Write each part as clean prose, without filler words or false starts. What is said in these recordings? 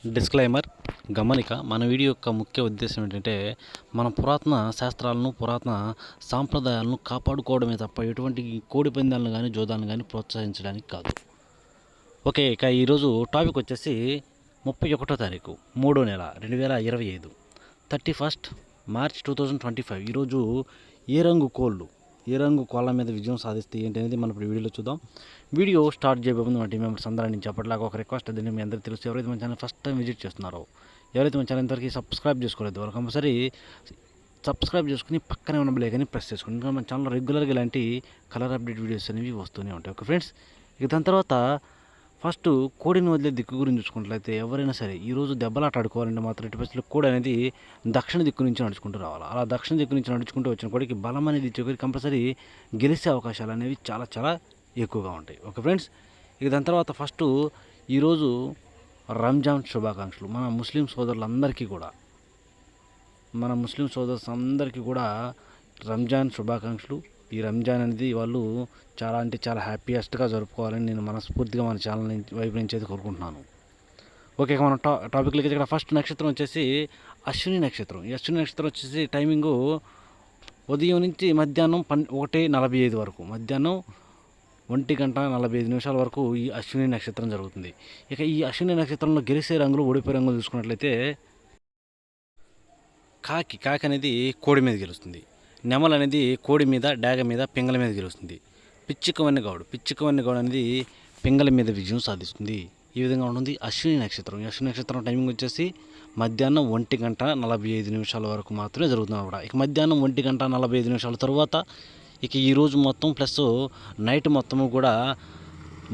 Disclaimer గమనిక మన video యొక్క ముఖ్య ఉద్దేశం ఏంటంటే మన పురాతన శాస్త్రాలను పురాతన సాంప్రదాయాలను కాపాడుకోవడమే తప్ప ఎటువంటి కోడి పందాలను కానీ జోదాలను కానీ ప్రోత్సహించడానికి కాదు. ఓకే, ఇక ఈరోజు టాపిక్ వచ్చేసి 31వ తారీఖు 3వ నెల 2025 31st మార్చ్ 2025. ఈరోజు ఏ రంగు కోళ్ళ మీద విజయం సాధిస్తే ఏంటి అనేది మనం ఇప్పుడు వీడియోలో చూద్దాం. వీడియో స్టార్ట్ చేయబోతుంది మన టీం మెంబర్స్ అందరి నుంచి అప్పటిలాగా ఒక రిక్వెస్ట్. దీన్ని మీ అందరికీ తెలుసు, ఎవరైతే మన ఛానల్ ఫస్ట్ టైం విజిట్ చేస్తున్నారో, ఎవరైతే మన ఛానల్ ఇంతవరకు సబ్స్క్రైబ్ చేసుకోలేదు వాళ్ళు కంపల్సరీ సబ్స్క్రైబ్ చేసుకుని పక్కనే ఉన్న బెల్ ఐకాన్ని ప్రెస్ చేసుకోండి. ఇంకా మన ఛానల్లో రెగ్యులర్గా ఇలాంటి కలర్ అప్డేట్ వీడియోస్ అనేవి వస్తూనే ఉంటాయి. ఓకే ఫ్రెండ్స్, ఇక దాని తర్వాత ఫస్ట్ కోడిని వదిలే దిక్కు గురించి చూసుకున్నట్లయితే ఎవరైనా సరే ఈరోజు దెబ్బలాట ఆడుకోవాలంటే మాత్రం ఎట్టి పరిస్థితుల్లో కోడి అనేది దక్షిణ దిక్కు నుంచి నడుచుకుంటూ రావాలి. అలా దక్షిణ దిక్కు నుంచి నడుచుకుంటూ వచ్చిన కోడికి బలం అనేది ఇచ్చేకొరికి కంపల్సరీ గెలిచే అవకాశాలు అనేవి చాలా చాలా ఎక్కువగా ఉంటాయి. ఓకే ఫ్రెండ్స్, ఇక దాని తర్వాత ఫస్ట్ ఈరోజు రంజాన్ శుభాకాంక్షలు మన ముస్లిం సోదరులందరికీ కూడా రంజాన్ శుభాకాంక్షలు. ఈ రంజాన్ అనేది వాళ్ళు చాలా అంటే చాలా హ్యాపీయెస్ట్గా జరుపుకోవాలని నేను మనస్ఫూర్తిగా మన ఛానల్ వైపు నుంచి అయితే కోరుకుంటున్నాను. ఓకే, మన టాపిక్లకి ఇక్కడ ఫస్ట్ నక్షత్రం వచ్చేసి అశ్విని నక్షత్రం. ఈ అశ్విని నక్షత్రం వచ్చేసి టైమింగు ఉదయం నుంచి మధ్యాహ్నం 1:45 వరకు, మధ్యాహ్నం 1:45 వరకు ఈ అశ్విని నక్షత్రం జరుగుతుంది. ఇక ఈ అశ్విని నక్షత్రంలో గెలిచే రంగులు ఓడిపోయే రంగులు చూసుకున్నట్లయితే కాకి అనేది కోడి మీద గెలుస్తుంది. నెమలు అనేది కోడి మీద, డాగ మీద, పింగళ మీద గెలుస్తుంది. పిచ్చికవన్నె గౌడు అనేది పింగళ మీద విజయం సాధిస్తుంది. ఈ విధంగా ఉంటుంది అశ్విని నక్షత్రం. ఈ అశ్విని నక్షత్రం టైమింగ్ వచ్చేసి మధ్యాహ్నం 1:45 వరకు మాత్రమే జరుగుతుంది కూడా. ఇక మధ్యాహ్నం 1:45 తర్వాత ఇక ఈరోజు మొత్తం ప్లస్ నైట్ మొత్తము కూడా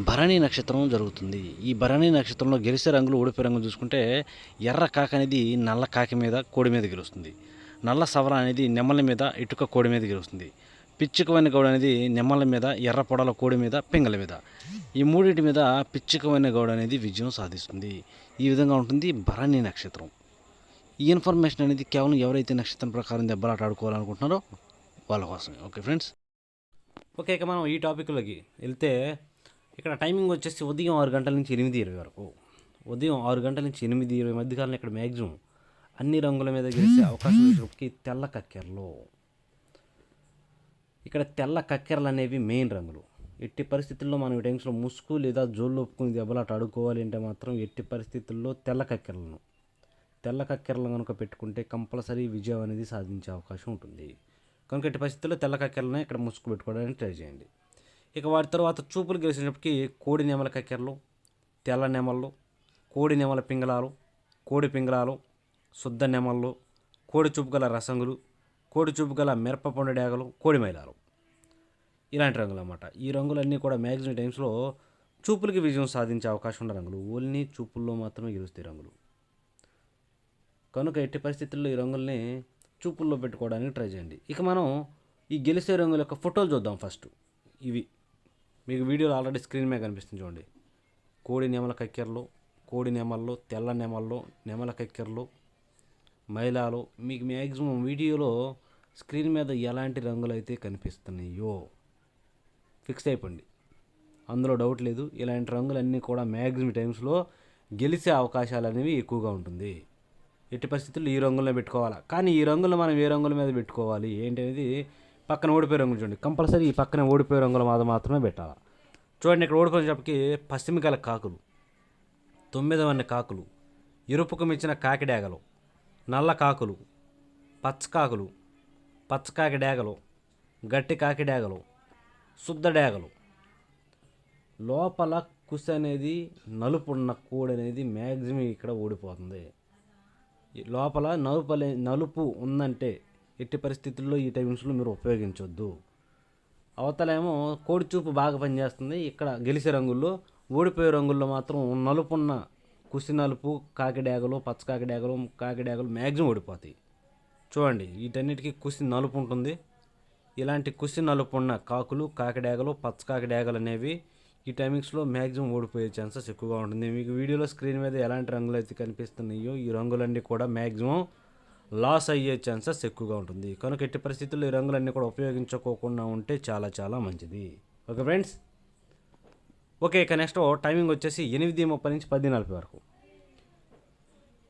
భరణి నక్షత్రం జరుగుతుంది. ఈ భరణి నక్షత్రంలో గెలిచే రంగులు ఓడిపోయే రంగులు చూసుకుంటే ఎర్ర కాక అనేది నల్ల కాకి మీద, కోడి మీద గెలుస్తుంది. నల్ల సవర అనేది నెమ్మల మీద, ఇటుక కోడి మీద గెలుస్తుంది. పిచ్చికవన్నె గౌడ అనేది నెమ్మల మీద, ఎర్ర పొడల కోడి మీద, పింగళ మీద. ఈ మూడింటి మీద పిచ్చికవన్నె గౌడ అనేది విజయం సాధిస్తుంది. ఈ విధంగా ఉంటుంది భరణి నక్షత్రం. ఈ ఇన్ఫర్మేషన్ అనేది కేవలం ఎవరైతే నక్షత్రం ప్రకారం దెబ్బలాట ఆడుకోవాలనుకుంటున్నారో వాళ్ళ కోసమే. ఓకే ఫ్రెండ్స్, ఓకే, ఇక మనం ఈ టాపిక్లోకి వెళ్తే ఇక్కడ టైమింగ్ వచ్చేసి ఉదయం 6 గంటల నుంచి 8:20 వరకు. ఉదయం 6 గంటల నుంచి 8:20 మధ్యకాలంలో ఇక్కడ మ్యాక్సిమం అన్ని రంగుల మీద గెలిచే అవకాశం వచ్చేటప్పటికి తెల్ల కక్కెరలు. ఇక్కడ తెల్ల కక్కెరలు అనేవి మెయిన్ రంగులు. ఎట్టి పరిస్థితుల్లో మనం ఈ టైమ్స్లో ముసుగు లేదా జోళ్ళు ఒప్పుకుని దెబ్బలాట ఆడుకోవాలి అంటే మాత్రం ఎట్టి పరిస్థితుల్లో తెల్ల కక్కెరలను కనుక పెట్టుకుంటే కంపల్సరీ విజయం అనేది సాధించే అవకాశం ఉంటుంది. కనుక ఎట్టి పరిస్థితుల్లో తెల్ల కక్కెరలనే ఇక్కడ ముసుగు పెట్టుకోవడానికి ట్రై చేయండి. ఇక వాటి తర్వాత చూపులు గెలిచినప్పటికీ కోడి నెమల కక్కెరలు, తెల్ల నెమళ్ళు, కోడి నెమల పింగళాలు, కోడి పింగళాలు, శుద్ధ నెమళ్ళు, కోడి చూపు గల రసంగులు, కోడి చూపు గల మిరపపండు డేగలు, కోడి మైలాలు, ఇలాంటి రంగులు అన్నమాట. ఈ రంగులన్నీ కూడా మ్యాక్సిమం టైమ్స్లో చూపులకి విజయం సాధించే అవకాశం ఉన్న రంగులు. ఓన్లీ చూపుల్లో మాత్రమే గెలుస్తాయి రంగులు. కనుక ఎట్టి పరిస్థితుల్లో ఈ రంగుల్ని చూపుల్లో పెట్టుకోవడానికి ట్రై చేయండి. ఇక మనం ఈ గెలిచే రంగుల యొక్క ఫోటోలు చూద్దాం. ఫస్ట్ ఇవి మీకు వీడియోలో ఆల్రెడీ స్క్రీన్ మీద కనిపిస్తుంది చూడండి. కోడి నెమల కక్కెరలు, కోడి నెమళ్ళు, తెల్ల నెమళ్ళు, నెమల కక్కెరలు, మైలాలు. మీకు మ్యాక్సిమం వీడియోలో స్క్రీన్ మీద ఎలాంటి రంగులు అయితే కనిపిస్తున్నాయో ఫిక్స్ అయిపోండి, అందులో డౌట్ లేదు. ఇలాంటి రంగులన్నీ కూడా మ్యాక్సిమం టైమ్స్లో గెలిచే అవకాశాలు అనేవి ఎక్కువగా ఉంటుంది. ఎట్టి పరిస్థితుల్లో ఈ రంగులనే పెట్టుకోవాలి. కానీ ఈ రంగులు మనం ఏ రంగుల మీద పెట్టుకోవాలి ఏంటి అనేది పక్కన ఓడిపోయే రంగులు చూడండి. కంపల్సరీ ఈ పక్కన ఓడిపోయే రంగుల మీద మాత్రమే పెట్టాలి. చూడండి, ఇక్కడ ఓడిపోయినప్పటికీ పశ్చిమకాల కాకులు, 9 వన్నె కాకులు, ఎరుపుకు మించిన కాకిడేగలు, నల్ల కాకులు, పచ్చకాకులు, పచ్చకాకి డేగలు, గట్టి కాకి డేగలు, శుద్ధ డేగలు. లోపల కుసి అనేది నలుపున్న కోడి అనేది మ్యాక్సిమం ఇక్కడ ఓడిపోతుంది. లోపల నలుపు ఉందంటే ఎట్టి పరిస్థితుల్లో ఈ టైమ్స్లో మీరు ఉపయోగించవద్దు. అవతలేమో కోడి చూపు బాగా పనిచేస్తుంది. ఇక్కడ గెలిచే రంగుల్లో, ఓడిపోయే రంగుల్లో మాత్రం నలుపున్న కుసి నలుపు కాకిడేగలు, పచ్చకాకిడేగలు, కాకిడేగలు మ్యాక్సిమం ఓడిపోతాయి. చూడండి, వీటన్నిటికీ కుసి నలుపు ఉంటుంది. ఇలాంటి కుసి నలుపు ఉన్న కాకులు, కాకిడేగలు, పచ్చకాకిడేగలు అనేవి ఈ టైమింగ్స్లో మ్యాక్సిమం ఓడిపోయే ఛాన్సెస్ ఎక్కువగా ఉంటుంది. మీకు వీడియోలో స్క్రీన్ మీద ఎలాంటి రంగులు అయితే కనిపిస్తున్నాయో ఈ రంగులన్నీ కూడా మ్యాక్సిమం లాస్ అయ్యే ఛాన్సెస్ ఎక్కువగా ఉంటుంది. కనుక ఎట్టి పరిస్థితుల్లో ఈ రంగులన్నీ కూడా ఉపయోగించుకోకుండా ఉంటే చాలా చాలా మంచిది. ఓకే ఫ్రెండ్స్, ఓకే, ఇక నెక్స్ట్ టైమింగ్ వచ్చేసి 8:30 నుంచి 10:40 వరకు.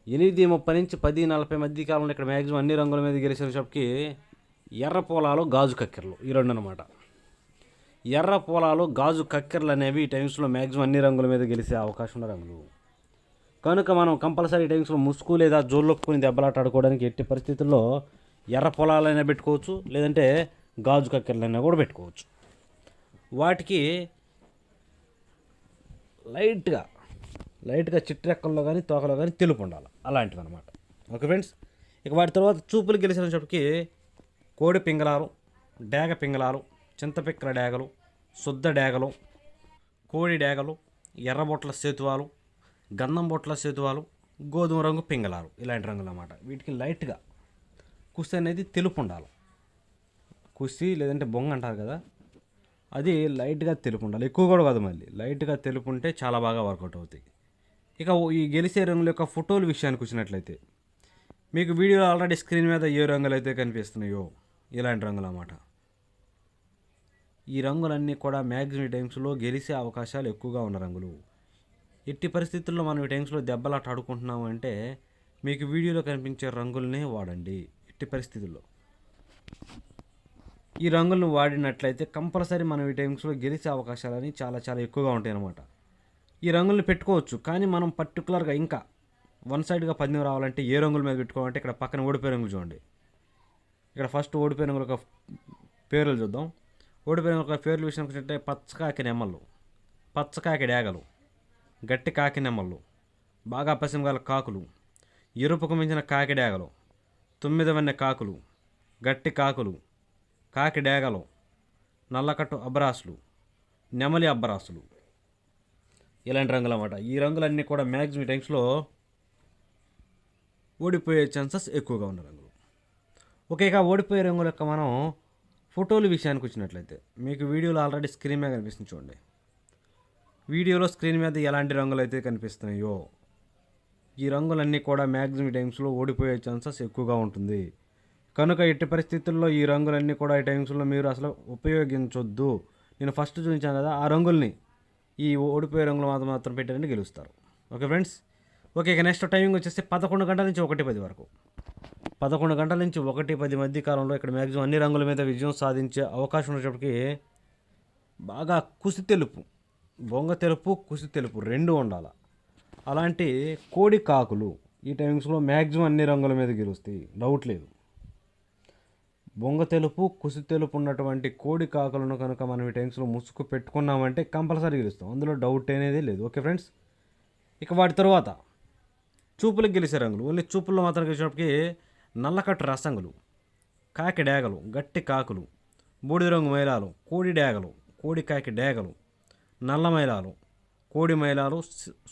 8:30 నుంచి 10:40 మధ్య కాలంలో ఇక్కడ మ్యాక్సిమం అన్ని రంగుల మీద గెలిచేటప్పటికి ఎర్ర పొలాలు గాజు కక్కెరలు ఈ రెండు అనమాట. ఎర్ర పొలాలు గాజు కక్కెరలు అనేవి ఈ టైమ్స్లో మ్యాక్సిమం అన్ని రంగుల మీద గెలిచే అవకాశం ఉన్న రంగులు. కనుక మనం కంపల్సరీ ఈ టైమ్స్లో ముసుగు లేదా జోళ్ళొప్పుకుని దెబ్బలాట ఆడుకోవడానికి ఎట్టి పరిస్థితుల్లో ఎర్ర పొలాలైనా పెట్టుకోవచ్చు, లేదంటే గాజు కక్కెరలైనా కూడా పెట్టుకోవచ్చు. వాటికి లైట్గా చిట్రెక్కల్లో కానీ తోకలో కానీ తెలుపు ఉండాలి, అలాంటివి అనమాట. ఓకే ఫ్రెండ్స్, ఇక వాటి తర్వాత చూపులు గెలిచినప్పటికి కోడి పింగళాలు, డేగ పింగళాలు, చింతపిక్కల డేగలు, శుద్ధ డేగలు, కోడి డేగలు, ఎర్రబొట్ల సేతువాలు, గంధం బొట్ల సేతువాలు, గోధుమ రంగు పింగళాలు, ఇలాంటి రంగులు అన్నమాట. వీటికి లైట్గా కుసి అనేది తెలుపు ఉండాలి. కుసి లేదంటే బొంగ అంటారు కదా, అది లైట్గా తెలుపు ఉండాలి, ఎక్కువ కూడా కాదు, మళ్ళీ లైట్గా తెలుపు ఉంటే చాలా బాగా వర్కౌట్ అవుతాయి. ఇక ఈ గెలిచే రంగుల యొక్క ఫోటోల విషయానికి వచ్చినట్లయితే మీకు వీడియోలో ఆల్రెడీ స్క్రీన్ మీద ఏ రంగులు అయితే కనిపిస్తున్నాయో ఇలాంటి రంగులు అన్నమాట. ఈ రంగులన్నీ కూడా మ్యాక్సిమం టైమ్స్లో గెలిచే అవకాశాలు ఎక్కువగా ఉన్న రంగులు. ఎట్టి పరిస్థితుల్లో మనం ఈ టైమ్స్లో దెబ్బలాట ఆడుకుంటున్నాము అంటే మీకు వీడియోలో కనిపించే రంగులనే వాడండి. ఎట్టి పరిస్థితుల్లో ఈ రంగులను వాడినట్లయితే కంపల్సరీ మనం ఈ టైమ్స్లో గెలిచే అవకాశాలని చాలా చాలా ఎక్కువగా ఉంటాయి అన్నమాట. ఈ రంగులను పెట్టుకోవచ్చు, కానీ మనం పర్టికులర్గా ఇంకా వన్ సైడ్గా పందెం రావాలంటే ఏ రంగుల మీద పెట్టుకోవాలంటే ఇక్కడ పక్కన ఓడిపోయే రంగులు చూడండి. ఇక్కడ ఫస్ట్ ఓడిపోయే రంగుల యొక్క పేర్లు చూద్దాం. ఓడిపోయిన ఒక పేర్ల విషయానికి వచ్చినట్టే పచ్చకాకి నెమ్మలు, పచ్చకాకి డేగలు, గట్టి కాకి నెమ్మలు, బాగా పసిమగల కాకులు, ఎరుపుకు మించిన కాకి డేగలు, 9 వన్నె కాకులు, గట్టి కాకులు, కాకి డేగలు, నల్లకట్టు అబ్బరాసులు, నెమలి అబ్బరాసులు, ఇలాంటి రంగులు అన్నమాట. ఈ రంగులన్నీ కూడా మ్యాక్సిమం టైమ్స్లో ఓడిపోయే ఛాన్సెస్ ఎక్కువగా ఉన్న రంగులు. ఓకే, ఇక ఓడిపోయే రంగుల యొక్క మనం ఫోటోల విషయానికి వచ్చినట్లయితే మీకు వీడియోలో ఆల్రెడీ స్క్రీన్ మీద కనిపిస్తుంది చూడండి. వీడియోలో స్క్రీన్ మీద ఎలాంటి రంగులు అయితే కనిపిస్తున్నాయో ఈ రంగులన్నీ కూడా మ్యాక్సిమం టైమ్స్లో ఓడిపోయే ఛాన్సెస్ ఎక్కువగా ఉంటుంది. కనుక ఎట్టి పరిస్థితుల్లో ఈ రంగులన్నీ కూడా ఈ టైమ్స్లో మీరు అసలు ఉపయోగించొద్దు. నేను ఫస్ట్ చూపించాను కదా, ఆ రంగుల్ని ఈ ఓడిపోయే రంగులు మాత్రం పెట్టారని గెలుస్తారు. ఓకే ఫ్రెండ్స్, ఓకే, ఇక నెక్స్ట్ టైమింగ్ వచ్చేసి 11 గంటల నుంచి 1:10 వరకు. 11 గంటల నుంచి 1:10 మధ్య కాలంలో ఇక్కడ మ్యాక్సిమం అన్ని రంగుల మీద విజయం సాధించే అవకాశం ఉన్నప్పటికీ బాగా కుసి తెలుపు, బొంగ తెలుపు, కుసి తెలుపు రెండు ఉండాలి. అలాంటి కోడి కాకులు ఈ టైమింగ్స్లో మ్యాక్సిమం అన్ని రంగుల మీద గెలుస్తాయి, డౌట్ లేదు. బొంగ తెలుపు, కుసి తెలుపు ఉన్నటువంటి కోడి కాకులను కనుక మనం ఈ టైమ్స్లో ముసుగు పెట్టుకున్నామంటే కంపల్సరీ గెలుస్తాం, అందులో డౌట్ అనేది లేదు. ఓకే ఫ్రెండ్స్, ఇక వాటి తర్వాత చూపులకు గెలిచే రంగులు. ఓన్లీ చూపుల్లో మాత్రం గెలిచినప్పటికీ నల్లకట్టు రసంగులు, కాకి డేగలు, గట్టి కాకులు, బూడిద రంగు మైలాలు, కోడి డేగలు, కోడి కాకి డేగలు, నల్ల మైలాలు, కోడి మైలాలు,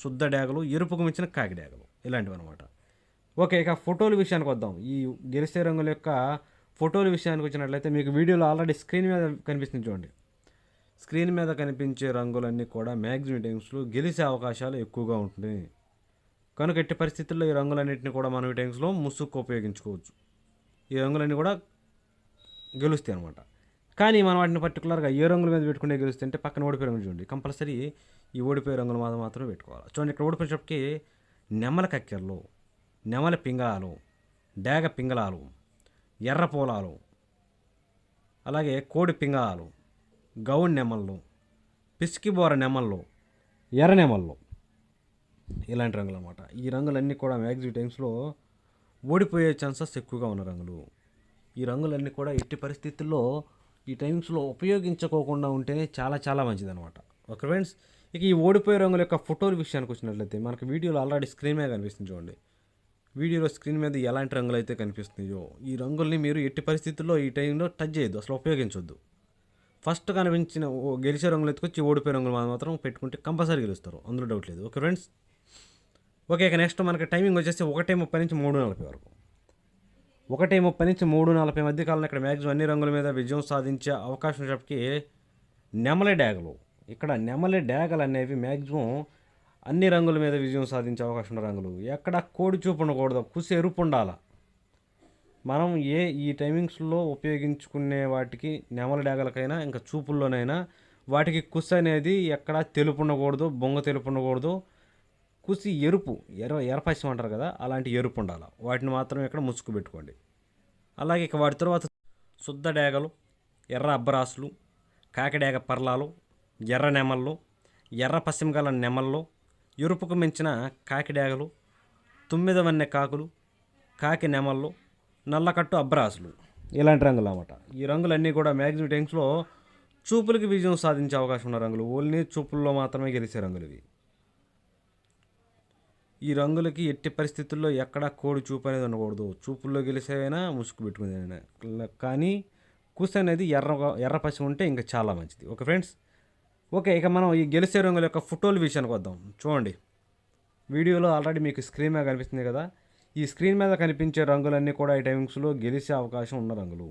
శుద్ధ డేగలు, ఎరుపుకు మించిన కాకి డేగలు, ఇలాంటివి అనమాట. ఓకే, ఇక ఫోటోల విషయానికి వద్దాం. ఈ గెలిచే రంగుల యొక్క ఫోటోల విషయానికి వచ్చినట్లయితే మీకు వీడియోలో ఆల్రెడీ స్క్రీన్ మీద కనిపిస్తుంది చూడండి. స్క్రీన్ మీద కనిపించే రంగులన్నీ కూడా మ్యాక్సిమం టైమ్స్లో గెలిచే అవకాశాలు ఎక్కువగా ఉంటుంది. కనుక ఎట్టి పరిస్థితుల్లో ఈ రంగులన్నింటినీ కూడా మనం ఈ టైమ్స్లో ముసుగుకు ఉపయోగించుకోవచ్చు. ఈ రంగులన్నీ కూడా గెలుస్తాయి అనమాట. కానీ మనం వాటిని పర్టికులర్గా ఏ రంగుల మీద పెట్టుకునే గెలుస్తాయి అంటే పక్కన ఓడిపోయే రంగులు చూడండి. కంపల్సరీ ఈ ఓడిపోయే రంగులు మాత్రమే పెట్టుకోవాలి. చూడండి, ఇక్కడ ఓడిపోయేటప్పటికి నెమల కక్కెరలు, నెమల పింగళాలు, డేగ పింగళాలు, ఎర్ర పూలాలు, అలాగే కోడి పింగళాలు, గౌన్ నెమళ్ళు, పిసికిబోర నెమళ్ళు, ఎర్ర నెమళ్ళు, ఇలాంటి రంగులు అన్నమాట. ఈ రంగులన్నీ కూడా మ్యాక్సిమం టైమ్స్లో ఓడిపోయే ఛాన్సెస్ ఎక్కువగా ఉన్న రంగులు. ఈ రంగులన్నీ కూడా ఎట్టి పరిస్థితుల్లో ఈ టైమ్స్లో ఉపయోగించుకోకుండా ఉంటేనే చాలా చాలా మంచిదన్నమాట. ఓకే ఫ్రెండ్స్, ఇక ఈ ఓడిపోయే రంగుల యొక్క ఫోటోల విషయానికి వచ్చినట్లయితే మనకు వీడియోలో ఆల్రెడీ స్క్రీన్ మీద కనిపిస్తుంది చూడండి. వీడియోలో స్క్రీన్ మీద ఎలాంటి రంగులు అయితే కనిపిస్తున్నాయో ఈ రంగుల్ని మీరు ఎట్టి పరిస్థితుల్లో ఈ టైంలో టచ్ చేయొద్దు, అసలు ఉపయోగించొద్దు. ఫస్ట్ కనిపించిన గెలిచే రంగులు ఎత్తుకొచ్చి ఓడిపోయే రంగులు మాత్రం పెట్టుకుంటే కంపల్సరీ గెలుస్తారు, అందులో డౌట్ లేదు. ఓకే ఫ్రెండ్స్, ఓకే, ఇక నెక్స్ట్ మనకి టైమింగ్ వచ్చేసి 1:30 నుంచి 3:40 వరకు. 1:30 నుంచి 3:40 మధ్య కాలంలో ఇక్కడ మ్యాక్సిమం అన్ని రంగుల మీద విజయం సాధించే అవకాశం ఉన్నప్పటికీ నెమలి డ్యాగలు, ఇక్కడ నెమలి డ్యాగలు అనేవి మ్యాక్సిమం అన్ని రంగుల మీద విజయం సాధించే అవకాశం ఉన్న రంగులు. ఎక్కడ కోడి చూపు ఉండకూడదు, కుసి ఎరుపు ఉండాలి. మనం ఈ టైమింగ్స్లో ఉపయోగించుకునే వాటికి నెమలి డ్యాగలకైనా ఇంకా చూపుల్లోనైనా వాటికి కుసి అనేది ఎక్కడ తెలుపు ఉండకూడదు, బొంగ తెలుపు ఉండకూడదు, కుసి ఎరుపు ఎర్రపచ్చం అంటారు కదా, అలాంటి ఎరుపు ఉండాలి. వాటిని మాత్రం ఇక్కడ ముసుగు పెట్టుకోండి. అలాగే ఇక వాటి తర్వాత శుద్ధ డేగలు, ఎర్ర అబ్బరాసులు, కాకిడేగ పర్లాలు, ఎర్ర నెమళ్ళు, ఎర్ర పశ్చిమ గల నెమళ్ళు, ఎరుపుకు మించిన కాకిడేగలు, తుమ్మిదవన్నె కాకులు, కాకి నెమళ్ళు, నల్లకట్టు అబ్బరాసులు, ఇలాంటి రంగులు అన్నమాట. ఈ రంగులన్నీ కూడా మ్యాక్సిమం టైమ్స్లో చూపులకి విజయం సాధించే అవకాశం ఉన్న రంగులు. ఓన్లీ చూపుల్లో మాత్రమే గెలిచే రంగులు ఇవి. ఈ రంగులకి ఎట్టి పరిస్థితుల్లో ఎక్కడా కోడి చూపు అనేది ఉండకూడదు. చూపుల్లో గెలిచేవైనా ముసుగు పెట్టుకునేదైనా, కానీ కుస్ అనేది ఎర్ర పసి ఉంటే ఇంకా చాలా మంచిది. Okay friends. ఓకే, ఇక మనం ఈ గెలిచే రంగుల యొక్క ఫోటోల విషయానికి వద్దాం. చూడండి, వీడియోలో ఆల్రెడీ మీకు స్క్రీన్ మీద కనిపిస్తుంది కదా. ఈ స్క్రీన్ మీద కనిపించే రంగులన్నీ కూడా ఈ టైమింగ్స్లో గెలిచే అవకాశం ఉన్న రంగులు.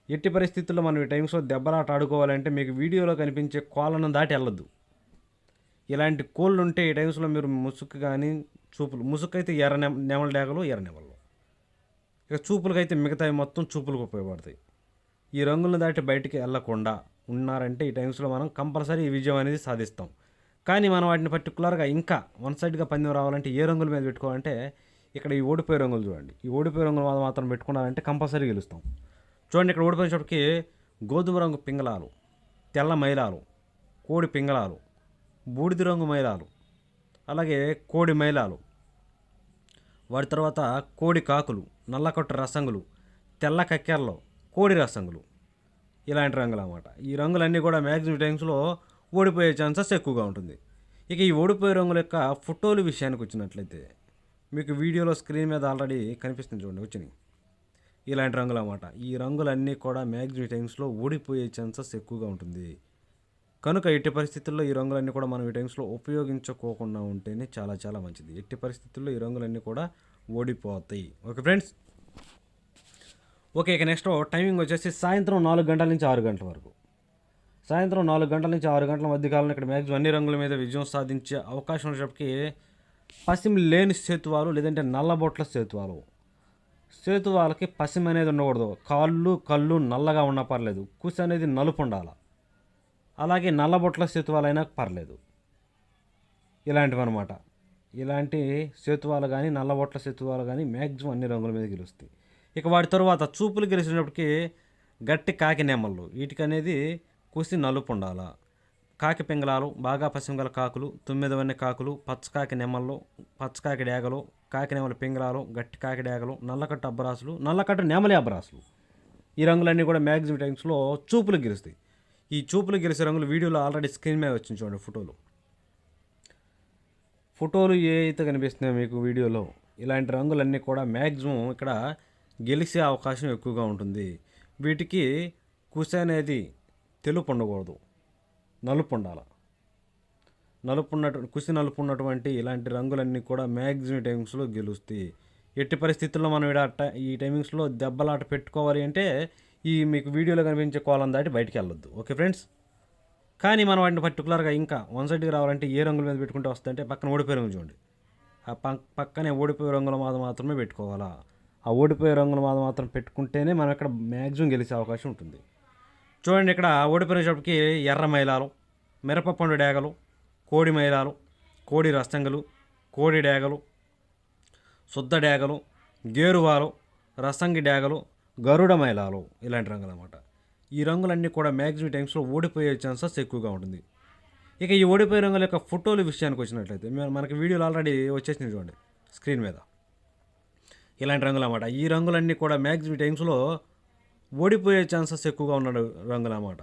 ఎట్టి పరిస్థితుల్లో మనం ఈ టైమ్స్లో దెబ్బలాట ఆడుకోవాలంటే మీకు వీడియోలో కనిపించే కోళ్ళను దాటి వెళ్ళొద్దు. ఇలాంటి కోళ్ళు ఉంటే ఈ టైమ్స్లో మీరు ముసుగు కానీ చూపులు, ముసుగు అయితే ఎర్ర నెమల డేగలు, ఎర్ర నెమలు. ఇక చూపులకైతే మిగతావి మొత్తం చూపులకు ఉపయోగపడతాయి. ఈ రంగులను దాటి బయటికి వెళ్ళకుండా ఉన్నారంటే ఈ టైమ్స్లో మనం కంపల్సరీ ఈ విజయం అనేది సాధిస్తాం. కానీ మనం వాటిని పర్టికులర్గా ఇంకా వన్ సైడ్గా పందెం రావాలంటే ఏ రంగుల మీద పెట్టుకోవాలంటే ఇక్కడ ఈ ఓడిపోయే రంగులు చూడండి. ఈ ఓడిపోయే రంగుల మీద మాత్రం పెట్టుకున్నారంటే కంపల్సరీ గెలుస్తాం. చూడండి, ఇక్కడ ఓడిపోయేటప్పటికి గోధుమ రంగు పింగళాలు, తెల్ల మైలాలు, కోడి పింగళాలు, బూడిద రంగు మైలాలు, అలాగే కోడి మైలాలు, వాటి తర్వాత కోడి కాకులు, నల్లకొట్ట రసంగులు, తెల్ల కక్కెరలు, కోడి రసంగులు, ఇలాంటి రంగులు అన్నమాట. ఈ రంగులన్నీ కూడా మ్యాక్సిమం టైమ్స్లో ఓడిపోయే ఛాన్సెస్ ఎక్కువగా ఉంటుంది. ఇక ఈ ఓడిపోయే రంగుల యొక్క ఫోటోల విషయానికి వచ్చినట్లయితే మీకు వీడియోలో స్క్రీన్ మీద ఆల్రెడీ కనిపిస్తుంది చూడండి, వచ్చినాయి ఇలాంటి రంగులు అన్నమాట. ఈ రంగులన్నీ కూడా మ్యాక్సిమం టైమ్స్లో ఓడిపోయే ఛాన్సెస్ ఎక్కువగా ఉంటుంది. కనుక ఎట్టి పరిస్థితుల్లో ఈ రంగులన్నీ కూడా మనం ఈ టైమ్స్లో ఉపయోగించుకోకుండా ఉంటేనే చాలా చాలా మంచిది. ఎట్టి పరిస్థితుల్లో ఈ రంగులన్నీ కూడా ఓడిపోతాయి. Okay friends. ఓకే, ఇక నెక్స్ట్ టైమింగ్ వచ్చేసి సాయంత్రం 4 గంటల నుంచి 6 గంటల వరకు. సాయంత్రం 4 గంటల నుంచి 6 గంటల మధ్య కాలంలో ఇక్కడ మ్యాక్సిమం అన్ని రంగుల మీద విజయం సాధించే అవకాశం ఉన్నప్పటికీ పసిమి లేని సేతువాలు లేదంటే నల్లబొట్ల సేతువాలు. సేతువాలకి పసిమి అనేది ఉండకూడదు. కళ్ళు నల్లగా ఉన్నా పర్లేదు, కుసి అనేది నలుపు ఉండాలి. అలాగే నల్లబొట్ల సేతువాలైనా పర్లేదు. ఇలాంటివి అనమాట. ఇలాంటి సేతువాలు కానీ నల్లబొట్ల సేతువాలు కానీ మ్యాక్సిమం అన్ని రంగుల మీద గెలుస్తాయి. ఇక వాటి తర్వాత చూపులు గెలిచినప్పటికీ గట్టి కాకి నెమళ్ళు, వీటికి అనేది కుసి నలుపు ఉండాలా. కాకి పింగళాలు, బాగా పసిమిగల కాకులు, 9 కాకులు, పచ్చకాకి నెమళ్ళు, పచ్చకాకి డేగలు, కాకి నెమల పింగళాలు, గట్టి కాకి డేగలు, నల్లకట్టు అబ్బరాసులు, నల్లకట్టు నెమలి అబ్బరాసులు. ఈ రంగులన్నీ కూడా మ్యాక్సిమం టైమ్స్లో చూపులు గెలుస్తాయి. ఈ చూపులు గెలిచే రంగులు వీడియోలో ఆల్రెడీ స్క్రీన్ మీద వచ్చింది చూడండి. ఫోటోలు ఏ అయితే కనిపిస్తున్నాయో మీకు వీడియోలో ఇలాంటి రంగులన్నీ కూడా మ్యాక్సిమం ఇక్కడ గెలిచే అవకాశం ఎక్కువగా ఉంటుంది. వీటికి కుసి అనేది తెలుపు ఉండకూడదు, నలుపు ఉండాలి. కుసి నలుపు ఉన్నటువంటి ఇలాంటి రంగులన్నీ కూడా మ్యాక్సిమం టైమింగ్స్లో గెలుస్తాయి. ఎట్టి పరిస్థితుల్లో మనం ఈ టైమింగ్స్లో దెబ్బలాట పెట్టుకోవాలి అంటే ఈ మీకు వీడియోలో కనిపించే కోలం దాటి బయటికి వెళ్ళొద్దు. Okay friends. కానీ మనం వాటిని పర్టికులర్గా ఇంకా వన్ సైడ్కి రావాలంటే ఏ రంగుల మీద పెట్టుకుంటే వస్తుందంటే పక్కన ఓడిపోయే రంగులు చూడండి. ఆ పక్కనే ఓడిపోయే రంగుల మీద మాత్రమే పెట్టుకోవాలా. ఆ ఓడిపోయే రంగుల మీద మాత్రం పెట్టుకుంటేనే మనం ఇక్కడ మ్యాక్సిమం గెలిచే అవకాశం ఉంటుంది. చూడండి, ఇక్కడ ఓడిపోయేటప్పటికి ఎర్ర మైలాలు, మిరపపండు డేగలు, కోడి మైలాలు, కోడి రసంగులు, కోడి డేగలు, శుద్ధ డేగలు, గేరువాలు, రసంగి డేగలు, గరుడ మైలాలు, ఇలాంటి రంగులు అన్నమాట. ఈ రంగులన్నీ కూడా మ్యాక్సిమం టైమ్స్లో ఓడిపోయే ఛాన్సెస్ ఎక్కువగా ఉంటుంది. ఇక ఈ ఓడిపోయే రంగుల యొక్క ఫోటోల విషయానికి వచ్చినట్లయితే మనకి వీడియోలు ఆల్రెడీ వచ్చేసినాయి చూడండి స్క్రీన్ మీద. ఇలాంటి రంగులు అన్నమాట. ఈ రంగులన్నీ కూడా మ్యాక్సిమం టైమ్స్లో ఓడిపోయే ఛాన్సెస్ ఎక్కువగా ఉన్న రంగులు అన్నమాట.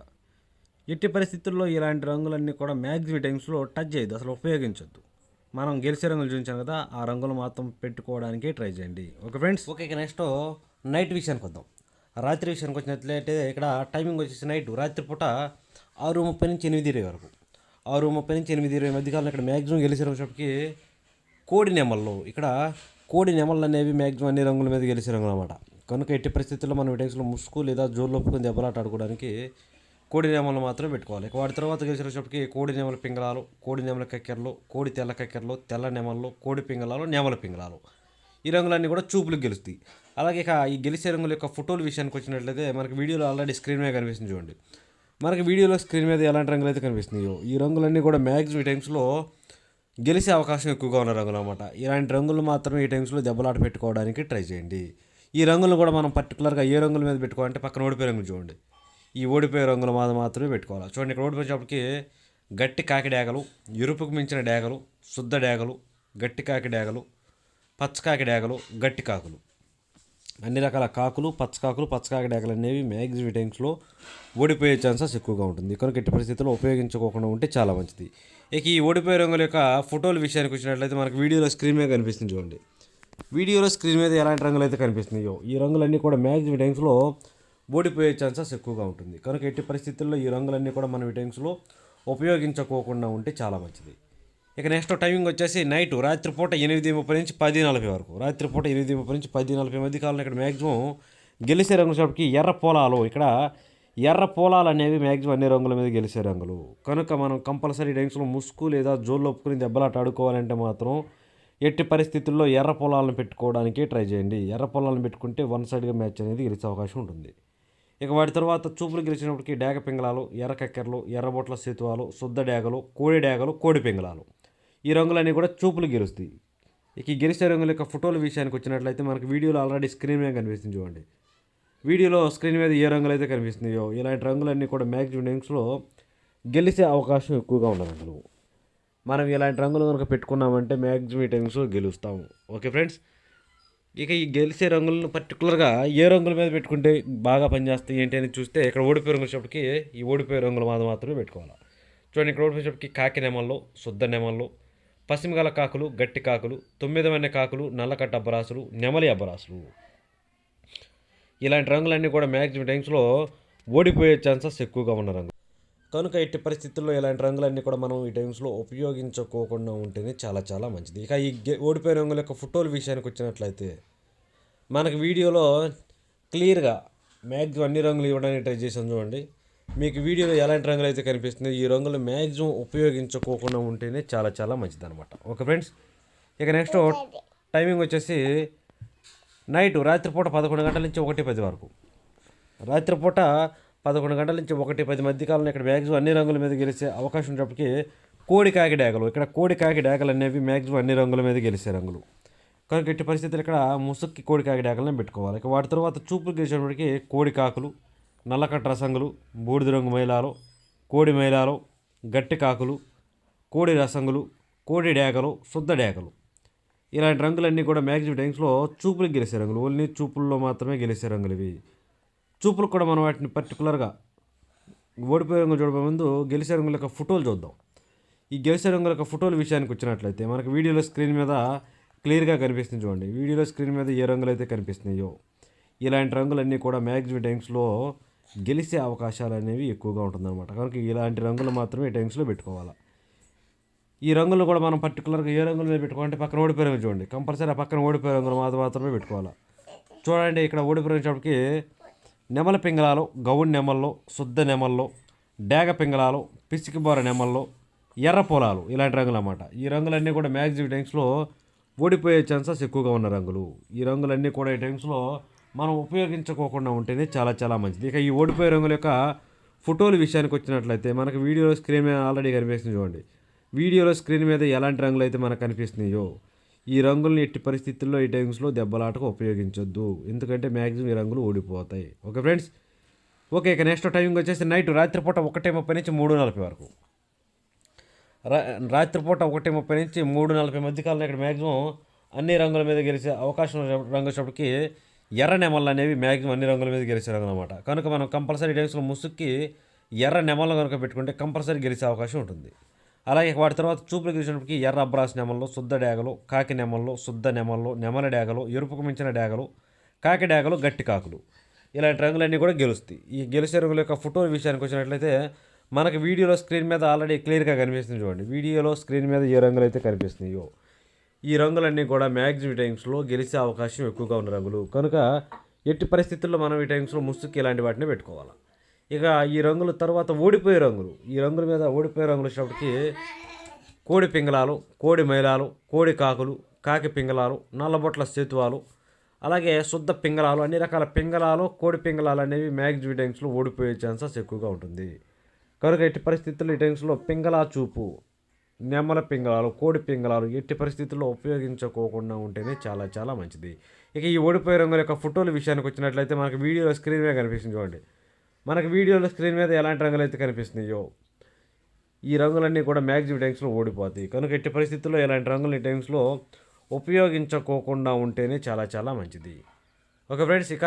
ఎట్టి పరిస్థితుల్లో ఇలాంటి రంగులన్నీ కూడా మ్యాక్సిమం టైమ్స్లో టచ్ చేయొద్దు, అసలు ఉపయోగించొద్దు. మనం గెలిచే రంగులు చూపించాం కదా, ఆ రంగులు మాత్రం పెట్టుకోవడానికి ట్రై చేయండి. Okay friends. ఓకే, ఇక నెక్స్ట్ నైట్ విషయానికి వద్దాం. రాత్రి విషయానికి వచ్చినట్లయితే ఇక్కడ టైమింగ్ వచ్చేసి నైట్ రాత్రిపూట 6:30 నుంచి 8:20 వరకు. 6:30 నుంచి 8:20 మధ్యకాలంలో ఇక్కడ మ్యాక్సిమం గెలిచేటప్పటికి కోడి నెమళ్ళు. ఇక్కడ కోడి నెమళ్ళు అనేవి మ్యాక్సిమం అన్ని రంగుల మీద గెలిచే రంగులు అన్నమాట. కనుక ఎట్టి పరిస్థితుల్లో మనం ఈ టైమ్స్లో ముసుగు లేదా జోలు ఒప్పుకొని దెబ్బలాట ఆడుకోవడానికి కోడి నెమలు మాత్రమే పెట్టుకోవాలి. ఇక వాటి తర్వాత గెలిచేటప్పటికి కోడి నెమల పింగళాలు, కోడి నెమల కక్కెరలు, కోడి తెల్ల కక్కెరలు, తెల్ల నెమళ్ళు, కోడి పింగళాలు, నెమల పింగళాలు, ఈ రంగులన్నీ కూడా చూపులకు గెలుస్తాయి. అలాగే ఇక ఈ గెలిచే రంగుల యొక్క ఫోటోల విషయానికి వచ్చినట్లయితే మనకి వీడియోలో ఆల్రెడీ స్క్రీన్ మీద కనిపిస్తుంది చూడండి. మనకి వీడియోలో స్క్రీన్ మీద ఎలాంటి రంగులు అయితే కనిపిస్తున్నాయో ఈ రంగులన్నీ కూడా మ్యాక్సిమం టైమ్స్లో గెలిచే అవకాశం ఎక్కువగా ఉన్న రంగులు అనమాట. ఇలాంటి రంగులు మాత్రమే ఈ టైమ్స్లో దెబ్బలాట పెట్టుకోవడానికి ట్రై చేయండి. ఈ రంగులు కూడా మనం పర్టికులర్గా ఏ రంగుల మీద పెట్టుకోవాలంటే పక్కన ఓడిపోయే రంగులు చూడండి. ఈ ఓడిపోయే రంగుల మీద మాత్రమే పెట్టుకోవాలి. చూడండి ఇక్కడ ఓడిపోయేటప్పటికి గట్టి కాకి డేగలు, ఎరుపుకు మించిన డేగలు, శుద్ధ డేగలు, గట్టి కాకి డేగలు, పచ్చకాకి డేగలు, గట్టి కాకులు, అన్ని రకాల కాకులు, పచ్చకాకి డేగలు అనేవి మ్యాక్సిమం టైమ్స్లో ఓడిపోయే ఛాన్సెస్ ఎక్కువగా ఉంటుంది. కనుక ఎట్టి పరిస్థితుల్లో ఉపయోగించుకోకుండా ఉంటే చాలా మంచిది. ఇక ఈ ఓడిపోయే రంగుల యొక్క ఫోటోల విషయానికి వచ్చినట్లయితే మనకు వీడియోలో స్క్రీన్ మీద కనిపిస్తుంది చూడండి. వీడియోలో స్క్రీన్ మీద ఎలాంటి రంగులు అయితే కనిపిస్తున్నాయో ఈ రంగులన్నీ కూడా మ్యాక్సిమం టైమ్స్లో ఓడిపోయే ఛాన్సెస్ ఎక్కువగా ఉంటుంది. కనుక ఎట్టి పరిస్థితుల్లో ఈ రంగులన్నీ కూడా మనం ఈ టైమ్స్లో ఉపయోగించుకోకుండా ఉంటే చాలా మంచిది. ఇక నెక్స్ట్ టైమింగ్ వచ్చేసి నైట్ రాత్రిపూట 8:30 నుంచి 10:40 వరకు. రాత్రిపూట 8:30 నుంచి 10:40 మధ్య కాలంలో ఇక్కడ మ్యాక్సిమం గెలిచే రంగు షాప్కి ఎర్ర పొలాలు. ఇక్కడ ఎర్ర పొలాలు అనేవి మ్యాక్సిమం అన్ని రంగుల మీద గెలిచే రంగులు. కనుక మనం కంపల్సరీ టైమ్స్లో ముసుగు లేదా జోళ్ళు ఒప్పుకుని దెబ్బలాట ఆడుకోవాలంటే మాత్రం ఎట్టి పరిస్థితుల్లో ఎర్ర పొలాలను పెట్టుకోవడానికి ట్రై చేయండి. ఎర్ర పొలాలను పెట్టుకుంటే వన్ సైడ్గా మ్యాచ్ అనేది గెలిచే అవకాశం ఉంటుంది. ఇక వాటి తర్వాత చూపులు గెలిచినప్పటికీ డేగ పింగళాలు, ఎర్ర కక్కెరలు, ఎర్రబొట్ల సేతువాలు, శుద్ధ డేగలు, కోడి డేగలు, కోడి పింగళాలు, ఈ రంగులన్నీ కూడా చూపులు గెలుస్తాయి. ఇక ఈ గెలిచే రంగుల యొక్క ఫోటోల విషయానికి వచ్చినట్లయితే మనకు వీడియోలో ఆల్రెడీ స్క్రీన్ మీద కనిపిస్తుంది చూడండి. వీడియోలో స్క్రీన్ మీద ఏ రంగులు అయితే కనిపిస్తున్నాయో ఇలాంటి రంగులన్నీ కూడా మ్యాక్సిమం టైమ్స్లో గెలిచే అవకాశం ఎక్కువగా ఉన్న రంగులు. మనం ఇలాంటి రంగులు కనుక పెట్టుకున్నామంటే మ్యాక్సిమం టైమ్స్లో గెలుస్తాము. ఓకే ఫ్రెండ్స్, ఇక ఈ గెలిచే రంగులను పర్టికులర్గా ఏ రంగుల మీద పెట్టుకుంటే బాగా పనిచేస్తాయి ఏంటి అని చూస్తే ఇక్కడ ఓడిపోయే రంగులు వచ్చేటప్పటికి ఈ ఓడిపోయే రంగుల మీద మాత్రమే పెట్టుకోవాలి. చూడండి ఇక్కడ ఓడిపోయేటప్పటికి కాకి నెమల్లో, శుద్ధ నెమల్లో, పశ్చిమగల కాకులు, గట్టి కాకులు, 9 కాకులు, నల్లకట్ట అబ్బరాసులు, నెమలి అబ్బరాసులు, ఇలాంటి రంగులన్నీ కూడా మ్యాక్సిమం టైమ్స్లో ఓడిపోయే ఛాన్సెస్ ఎక్కువగా ఉన్న రంగులు. కనుక ఎట్టి పరిస్థితుల్లో ఇలాంటి రంగులన్నీ కూడా మనం ఈ టైమ్స్లో ఉపయోగించుకోకుండా ఉంటేనే చాలా చాలా మంచిది. ఇక ఈ ఓడిపోయే రంగుల యొక్క ఫోటోల విషయానికి వచ్చినట్లయితే మనకు వీడియోలో క్లియర్గా మ్యాక్సిమం అన్ని రంగులు ఇవ్వడానికి ట్రై చేసాను చూడండి. మీకు వీడియోలో ఎలాంటి రంగులు అయితే కనిపిస్తున్నాయి ఈ రంగులు మ్యాక్సిమం ఉపయోగించుకోకుండా ఉంటేనే చాలా చాలా మంచిది అనమాట. ఓకే ఫ్రెండ్స్, ఇక నెక్స్ట్ టైమింగ్ వచ్చేసి నైట్ రాత్రిపూట 11 గంటల నుంచి 1:10 వరకు. రాత్రిపూట 11 గంటల నుంచి 1:10 మధ్య కాలంలో ఇక్కడ మ్యాక్సిమం అన్ని రంగుల మీద గెలిచే అవకాశం ఉన్నప్పటికీ కోడి కాకి డేగలు, ఇక్కడ కోడి కాకి డేగలు అనేవి మ్యాక్సిమం అన్ని రంగుల మీద గెలిచే రంగులు. కనుక ఎట్టి పరిస్థితులు ఇక్కడ ముసుక్కి కోడి కాకి డేగలను పెట్టుకోవాలి. ఇక వాటి తర్వాత చూపులు గెలిచేటప్పటికి కోడి కాకులు, నల్లకట్ట రసంగులు, బూడిద రంగు మైలాలు, కోడి మైలాలు, గట్టి కాకులు, కోడి రసంగులు, కోడి డేగలు, శుద్ధ డేగలు, ఇలాంటి రంగులన్నీ కూడా మ్యాక్సిమం టైమ్స్లో చూపులకు గెలిచే రంగులు. ఓన్లీ చూపుల్లో మాత్రమే గెలిచే రంగులు ఇవి. చూపులకు కూడా మనం వాటిని పర్టికులర్గా ఓడిపోయే రంగులు చూడబోయే ముందు గెలిచే రంగుల యొక్క ఫోటోలు చూద్దాం. ఈ గెలిచే రంగుల యొక్క ఫోటోల విషయానికి వచ్చినట్లయితే మనకు వీడియోలో స్క్రీన్ మీద క్లియర్గా కనిపిస్తుంది చూడండి. వీడియోలో స్క్రీన్ మీద ఏ రంగులు అయితే కనిపిస్తున్నాయో ఇలాంటి రంగులన్నీ కూడా మ్యాక్సిమం టైమ్స్లో గెలిచే అవకాశాలు అనేవి ఎక్కువగా ఉంటుందన్నమాట. కనుక ఇలాంటి రంగులు మాత్రమే ఈ టైమ్స్లో పెట్టుకోవాలి. ఈ రంగులు కూడా మనం పర్టికులర్గా ఏ రంగుల మీద పెట్టుకోవాలంటే పక్కన ఓడిపోయే రంగు చూడండి. కంపల్సరీ ఆ పక్కన ఓడిపోయే రంగులు మాత్రమే పెట్టుకోవాలి. చూడండి ఇక్కడ ఓడిపోయే రంగుకి నెమల పింగళాలు, గౌడి నెమల్లో, శుద్ధ నెమల్లో, డేగ పింగళాలు, పిసికిబోర నెమల్లో, ఎర్ర పొలాలు, ఇలాంటి రంగులు అన్నమాట. ఈ రంగులన్నీ కూడా మ్యాక్సిమం టైమ్స్లో ఓడిపోయే ఛాన్సెస్ ఎక్కువగా ఉన్న రంగులు. ఈ రంగులన్నీ కూడా ఈ టైమ్స్లో మనం ఉపయోగించుకోకుండా ఉంటేనే చాలా చాలా మంచిది. ఇక ఈ ఓడిపోయే రంగుల యొక్క ఫోటోల విషయానికి వచ్చినట్లయితే మనకు వీడియోలో స్క్రీన్ మీద ఆల్రెడీ కనిపిస్తుంది చూడండి. వీడియోలో స్క్రీన్ మీద ఎలాంటి రంగులు అయితే మనకు కనిపిస్తున్నాయో ఈ రంగులను ఎట్టి పరిస్థితుల్లో ఈ టైమ్స్లో దెబ్బలాటకు ఉపయోగించొద్దు. ఎందుకంటే మ్యాక్సిమం ఈ రంగులు ఓడిపోతాయి. ఓకే ఫ్రెండ్స్, ఓకే ఇక నెక్స్ట్ టైమింగ్ వచ్చేసి నైట్ రాత్రిపూట 1:30 నుంచి 3:40 వరకు. రాత్రిపూట 1:30 నుంచి 3:40 మధ్య కాలంలో ఇక్కడ మ్యాక్సిమం అన్ని రంగుల మీద గెలిచే అవకాశం రంగు వచ్చేటప్పటికి ఎర్ర నెమళ్ళు అనేవి మ్యాక్సిమం అన్ని రంగుల మీద గెలిచే రంగులు అనమాట. కనుక మనం కంపల్సరీ టైమ్స్లో ముసుక్కి ఎర్ర నెమళ్ళు కనుక పెట్టుకుంటే కంపల్సరీ గెలిచే అవకాశం ఉంటుంది. అలాగే వాటి తర్వాత చూపులు గెలిచినప్పటికీ ఎర్ర అబ్రాస్ నెమల్లో, శుద్ధ డేగలు, కాకి నెమల్లో, శుద్ధ నెమల్లో, నెమల డేగలు, ఎరుపుకు మించిన డేగలు, కాకి డేగలు, గట్టి కాకులు, ఇలాంటి రంగులన్నీ కూడా గెలుస్తాయి. ఈ గెలిచే రంగుల యొక్క ఫోటో విషయానికి వచ్చినట్లయితే మనకి వీడియోలో స్క్రీన్ మీద ఆల్రెడీ క్లియర్గా కనిపిస్తుంది చూడండి. వీడియోలో స్క్రీన్ మీద ఏ రంగులు అయితే కనిపిస్తున్నాయో ఈ రంగులన్నీ కూడా మ్యాక్సిమం టైమ్స్లో గెలిచే అవకాశం ఎక్కువగా ఉన్న రంగులు. కనుక ఎట్టి పరిస్థితుల్లో మనం ఈ టైమ్స్లో ముసుక్కి ఇలాంటి వాటిని పెట్టుకోవాలి. ఇక ఈ రంగుల తర్వాత ఓడిపోయే రంగులు, ఈ రంగుల మీద ఓడిపోయే రంగులు వచ్చేటప్పటికి కోడి పింగళాలు, కోడి మైలాలు, కోడి కాకులు, కాకి పింగళాలు, నల్లబొట్ల సేతువాలు, అలాగే శుద్ధ పింగళాలు, అన్ని రకాల పింగళాలు, కోడి పింగళాలు అనేవి మ్యాక్సిమం టైమ్స్లో ఓడిపోయే ఛాన్సెస్ ఎక్కువగా ఉంటుంది. కనుక ఎట్టి పరిస్థితుల్లో ఈ టైమ్స్లో పింగళా చూపు, నెమల పింగళాలు, కోడి పింగళాలు ఎట్టి పరిస్థితుల్లో ఉపయోగించుకోకుండా ఉంటేనే చాలా చాలా మంచిది. ఇక ఈ ఓడిపోయే రంగుల యొక్క ఫోటోల విషయానికి వచ్చినట్లయితే మనకి వీడియోలో స్క్రీన్ మీద కనిపిస్తుంది చూడండి. మనకి వీడియోలో స్క్రీన్ మీద ఎలాంటి రంగులు అయితే కనిపిస్తున్నాయో ఈ రంగులన్నీ కూడా మ్యాక్సిమం టైమ్స్లో ఓడిపోతాయి. కనుక ఎట్టి పరిస్థితుల్లో ఇలాంటి రంగులు ఈ టైమ్స్లో ఉపయోగించుకోకుండా ఉంటేనే చాలా చాలా మంచిది. ఓకే ఫ్రెండ్స్, ఇక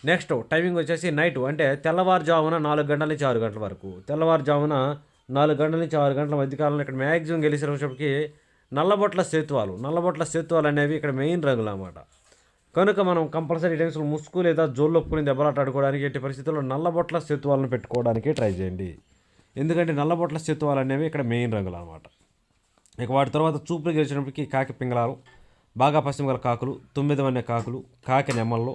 నెక్స్ట్ టైమింగ్ వచ్చేసి నైట్ అంటే తెల్లవారుజామున 4 గంటల నుంచి 6 గంటల వరకు. తెల్లవారుజామున 4 గంటల నుంచి 6 గంటల మధ్యకాలంలో ఇక్కడ మ్యాక్సిమం గెలిచేటప్పటికి నల్లబొట్ల సేతువాలు అనేవి ఇక్కడ మెయిన్ రంగులు అన్నమాట. కనుక మనం కంపల్సరీ టైమ్స్లో ముసుగు లేదా జోళ్ళొప్పుకుని దెబ్బలాట ఆడుకోవడానికి ఎట్టి పరిస్థితుల్లో నల్లబొట్ల సేతువాలను పెట్టుకోవడానికి ట్రై చేయండి. ఎందుకంటే నల్లబొట్ల సేతువాలు అనేవి ఇక్కడ మెయిన్ రంగులు అన్నమాట. ఇక వాటి తర్వాత చూపులు గెలిచినప్పటికీ కాకి పింగళాలు, బాగా పశ్చిమ గల కాకులు, 9 వన్య కాకులు, కాకి నెమ్మళ్ళు,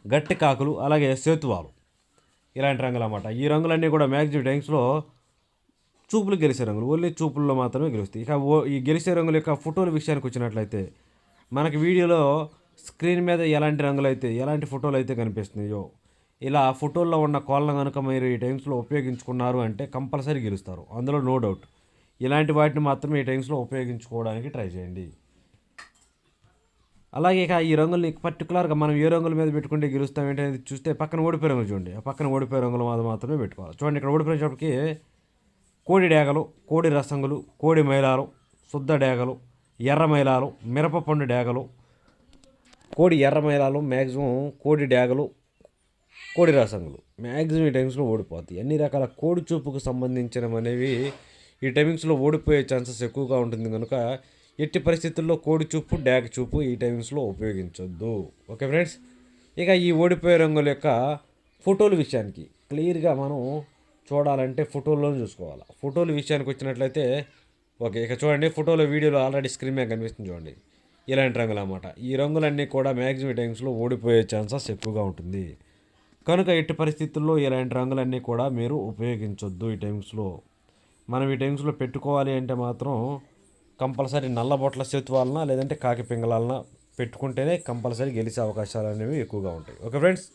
గట్టి కాకులు, అలాగే సేతువాలు ఇలాంటి రంగులు అన్నమాట. ఈ రంగులన్నీ కూడా మ్యాక్సిమం టైమ్స్లో చూపులు గెలిచే రంగులు, ఓన్లీ చూపుల్లో మాత్రమే గెలుస్తాయి. ఇక ఈ గెలిచే రంగుల యొక్క ఫోటోల విషయానికి వచ్చినట్లయితే మనకి వీడియోలో స్క్రీన్ మీద ఎలాంటి ఫోటోలు అయితే కనిపిస్తున్నాయో ఇలా ఫోటోల్లో ఉన్న కోళ్ళను కనుక మీరు ఈ టైమ్స్లో ఉపయోగించుకున్నారు అంటే కంపల్సరీ గెలుస్తారు, అందులో నో డౌట్. ఇలాంటి వాటిని మాత్రమే ఈ టైమ్స్లో ఉపయోగించుకోవడానికి ట్రై చేయండి. అలాగే ఇక ఈ రంగుల్ని పర్టికులర్గా మనం ఏ రంగుల మీద పెట్టుకుంటే గెలుస్తాం ఏంటనేది చూస్తే పక్కన ఓడిపోయే రంగులు చూడండి. ఆ పక్కన ఓడిపోయే రంగుల మీద మాత్రమే పెట్టుకోవాలి. చూడండి, ఇక్కడ ఓడిపోయేటప్పటికి కోడి డేగలు, కోడి రసంగులు, కోడి మైలాలు, శుద్ధ డేగలు, ఎర్ర మైలాలు, మిరపపండు డేగలు, కోడి ఎర్ర మైలాలు, మ్యాక్సిమం కోడి డేగలు, కోడి రసంగులు మ్యాక్సిమం ఈ టైమ్స్లో ఓడిపోతాయి. అన్ని రకాల కోడి చూపుకు సంబంధించినవి అనేవి ఈ టైమింగ్స్లో ఓడిపోయే ఛాన్సెస్ ఎక్కువగా ఉంటుంది. కనుక ఎట్టి పరిస్థితుల్లో కోడి చూపు, డ్యాగ చూపు ఈ టైమింగ్స్లో ఉపయోగించొద్దు. ఓకే ఫ్రెండ్స్, ఇక ఈ ఓడిపోయే రంగుల యొక్క ఫోటోల విషయానికి క్లియర్గా మనం చూడాలంటే ఫోటోల్లోనే చూసుకోవాలి. ఫోటోల విషయానికి వచ్చినట్లయితే ఓకే, ఇక చూడండి, ఫోటోలో వీడియోలో ఆల్రెడీ స్క్రీన్ మీద కనిపిస్తుంది చూడండి. ఇలాంటి రంగులు అన్నమాట. ఈ రంగులన్నీ కూడా మ్యాక్సిమం టైమ్స్లో ఓడిపోయే ఛాన్సెస్ ఎక్కువగా ఉంటుంది. కనుక ఎట్టి పరిస్థితుల్లో ఇలాంటి రంగులన్నీ కూడా మీరు ఉపయోగించొద్దు ఈ టైమ్స్లో. మనం ఈ టైమ్స్లో పెట్టుకోవాలి అంటే మాత్రం కంపల్సరీ నల్లబొట్ల సేతువాలన లేదంటే కాకి పింగళాలన పెట్టుకుంటేనే కంపల్సరీ గెలిచే అవకాశాలు అనేవి ఎక్కువగా ఉంటాయి. Okay friends.